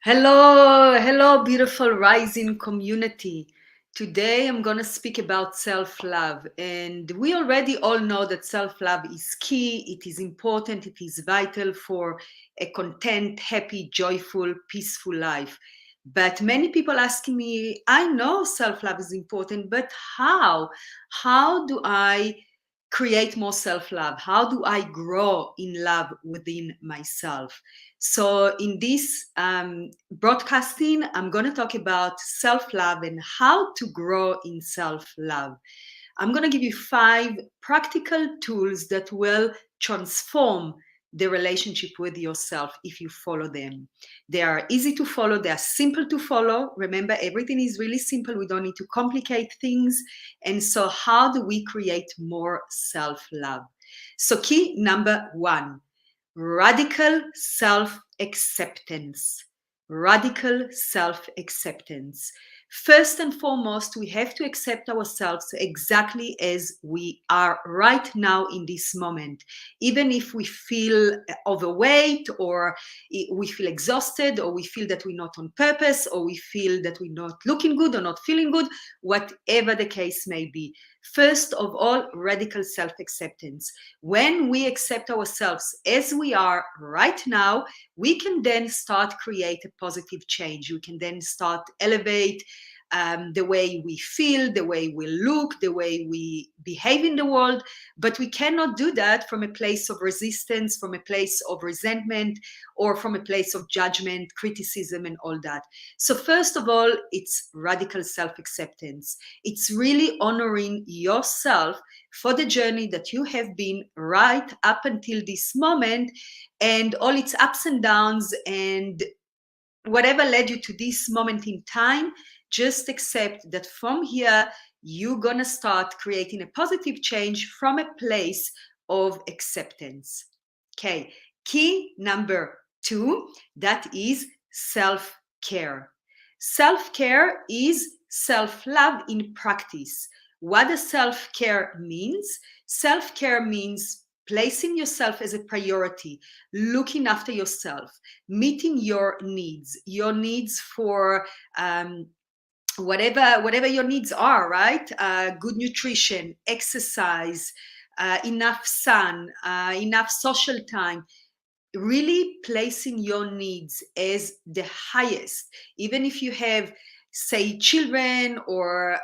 Hello, beautiful rising community. Today I'm going to speak about self love. And we already all know that self love is key, it is important, it is vital for a content, happy, joyful, peaceful life. But many people asking me, I know self love is important, but how? How do I create more self love? How do I grow in love within myself? So, in this broadcasting, I'm going to talk about self love and how to grow in self love. I'm going to give you 5 practical tools that will transform the relationship with yourself if you follow them. They are easy to follow, they are simple to follow. Remember, everything is really simple, we don't need to complicate things. And so, how do we create more self love? So, key number 1, radical self acceptance. Radical self acceptance. First and foremost, we have to accept ourselves exactly as we are right now in this moment. Even if we feel overweight, or we feel exhausted, or we feel that we're not on purpose, or we feel that we're not looking good or not feeling good, whatever the case may be. First of all, radical self acceptance. When we accept ourselves as we are right now, we can then start create a positive change. We can then start elevate the way we feel, the way we look, the way we behave in the world. But we cannot do that from a place of resistance, from a place of resentment, or from a place of judgment, criticism, and all that. So first of all, it's radical self-acceptance. It's really honoring yourself for the journey that you have been right up until this moment, and all its ups and downs, and whatever led you to this moment in time. Just accept that from here you're going to start creating a positive change from a place of acceptance. Okay, key number 2, that is self-care. Self-care is self-love in practice. What does self-care means? Self-care means placing yourself as a priority, looking after yourself, meeting your needs for whatever your needs are, right? Good nutrition, exercise, enough sun, enough social time. Really placing your needs as the highest, even if you have, say, children, or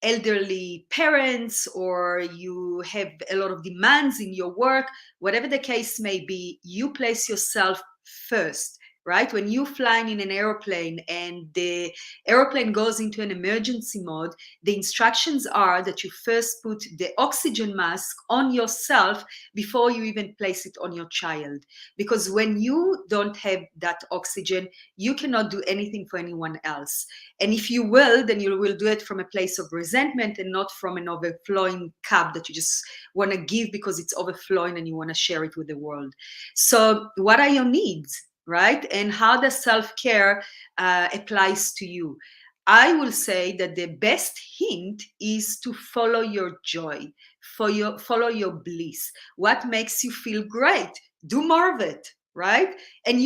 elderly parents, or you have a lot of demands in your work. Whatever the case may be, you place yourself first, right? When you're flying in an airplane and the airplane goes into an emergency mode, the instructions are that you first put the oxygen mask on yourself before you even place it on your child. Because when you don't have that oxygen, you cannot do anything for anyone else. And if you will, then you will do it from a place of resentment, and not from an overflowing cup that you just want to give because it's overflowing and you want to share it with the world. So what are your needs, right? And how does self-care applies to you? I will say that the best hint is to follow your joy, follow your bliss. What makes you feel great? Do more of it, right? And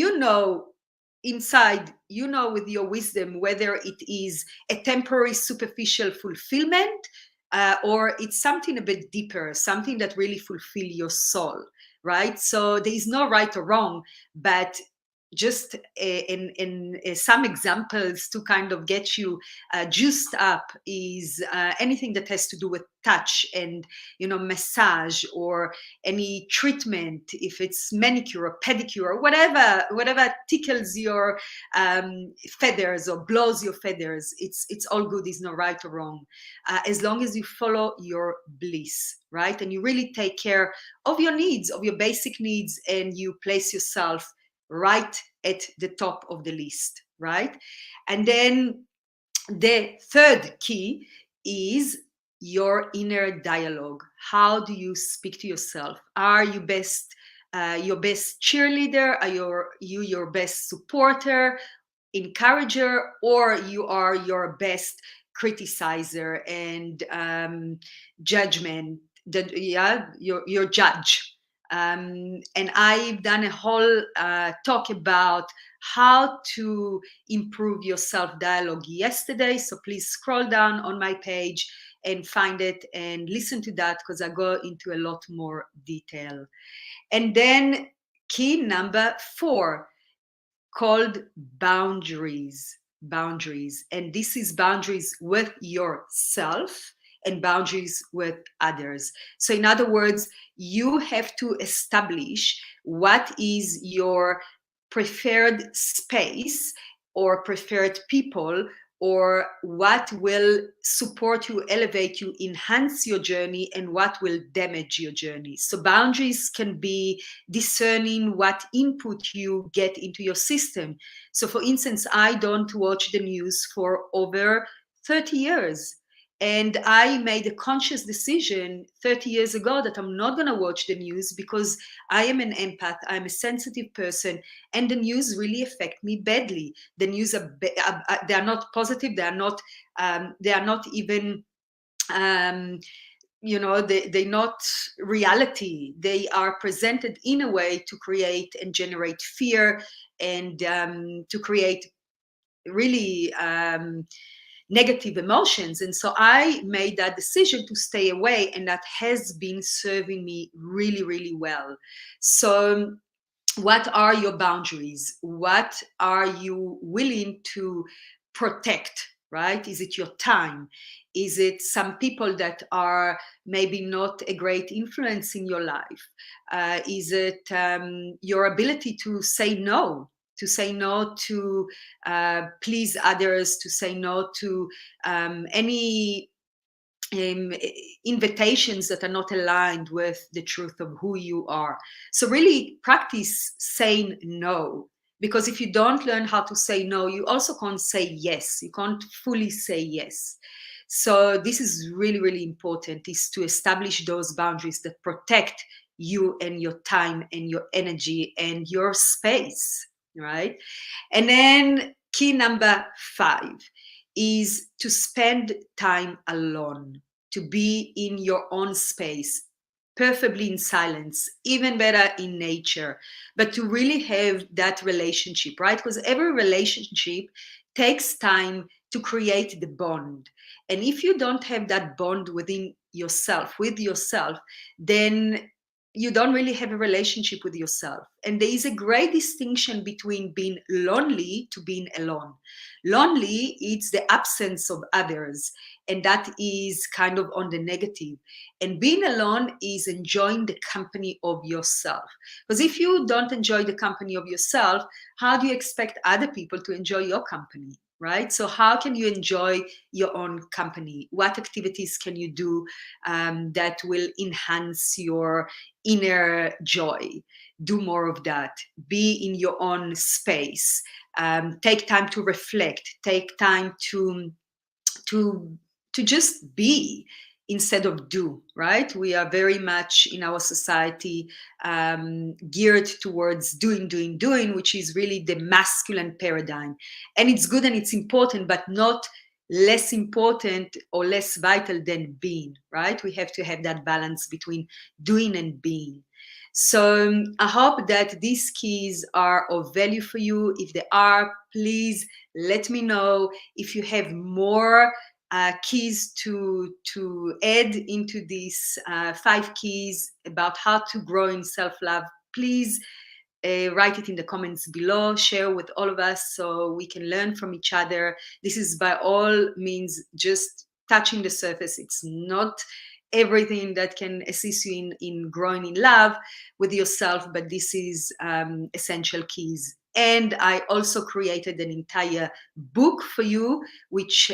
inside, with your wisdom, whether it is a temporary superficial fulfillment, or it's something a bit deeper, something that really fulfill your soul, right? So there is no right or wrong, but just in some examples to kind of get you juiced up is anything that has to do with touch and massage, or any treatment, if it's manicure or pedicure or whatever tickles your feathers or blows your feathers. It's all good. There's no right or wrong, as long as you follow your bliss, right? And you really take care of your needs, of your basic needs, and you place yourself right at the top of the list, right? And then the third key is your inner dialogue. How do you speak to yourself? Are you your best cheerleader? Are you your best supporter, encourager, or you are your best criticizer and judgment? Your judge. And I've done a whole talk about how to improve your self-dialogue yesterday. So please scroll down on my page and find it and listen to that, because I go into a lot more detail. And then key number 4, called boundaries. Boundaries. And this is boundaries with yourself and boundaries with others. So, in other words, you have to establish what is your preferred space or preferred people, or what will support you, elevate you, enhance your journey, and what will damage your journey. So boundaries can be discerning what input you get into your system. So for instance, I don't watch the news for over 30 years. And I made a conscious decision 30 years ago that I'm not going to watch the news, because I am an empath, I'm a sensitive person, and the news really affect me badly. The news they are not positive, they are not even they're not reality. They are presented in a way to create and generate fear, and to create really negative emotions. And so I made that decision to stay away, and that has been serving me really, really well. So what are your boundaries? What are you willing to protect, right? Is it your time? Is it some people that are maybe not a great influence in your life? Is it your ability to say no? To say no to please others, to say no to any um, invitations that are not aligned with the truth of who you are. So really practice saying no, because if you don't learn how to say no, you also can't say yes. You can't fully say yes. So this is really, really important, is to establish those boundaries that protect you and your time and your energy and your space, right? And then key number 5 is to spend time alone, to be in your own space, preferably in silence, even better in nature, but to really have that relationship, right? Because every relationship takes time to create the bond. And if you don't have that bond within yourself, with yourself, then you don't really have a relationship with yourself. And there is a great distinction between being lonely to being alone. Lonely, it's the absence of others, and that is kind of on the negative. And being alone is enjoying the company of yourself. Because if you don't enjoy the company of yourself, how do you expect other people to enjoy your company? Right? So, how can you enjoy your own company? What activities can you do that will enhance your inner joy? Do more of that. Be in your own space. Take time to reflect. Take time to to just be instead of do, right? We are very much in our society geared towards doing, which is really the masculine paradigm. And it's good and it's important, but not less important or less vital than being, right? We have to have that balance between doing and being. So I hope that these keys are of value for you. If they are, please let me know. If you have more keys to add into these 5 keys about how to grow in self-love, please write it in the comments below. Share with all of us so we can learn from each other. This is by all means just touching the surface. It's not everything that can assist you in growing in love with yourself, but this is essential keys. And I also created an entire book for you, which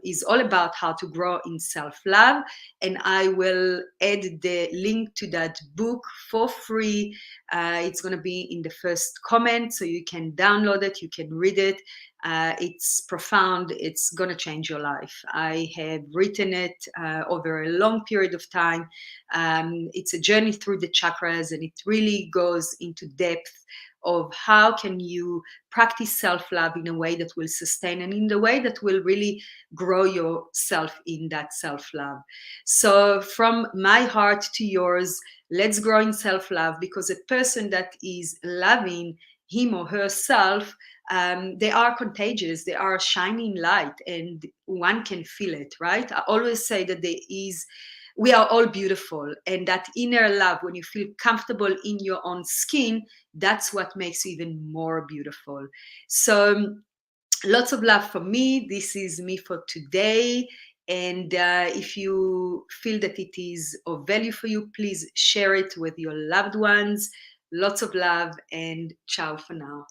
is all about how to grow in self-love. And I will add the link to that book for free. It's going to be in the first comment, so you can download it, you can read it. It's profound. It's going to change your life. I have written it over a long period of time. It's a journey through the chakras, and it really goes into depth of how can you practice self-love in a way that will sustain and in the way that will really grow yourself in that self-love. So from my heart to yours, let's grow in self-love, because a person that is loving him or herself, they are contagious. They are a shining light, and one can feel it, right? I always say that we are all beautiful, and that inner love, when you feel comfortable in your own skin, that's what makes you even more beautiful. So lots of love from me. This is me for today. And if you feel that it is of value for you, please share it with your loved ones. Lots of love, and ciao for now.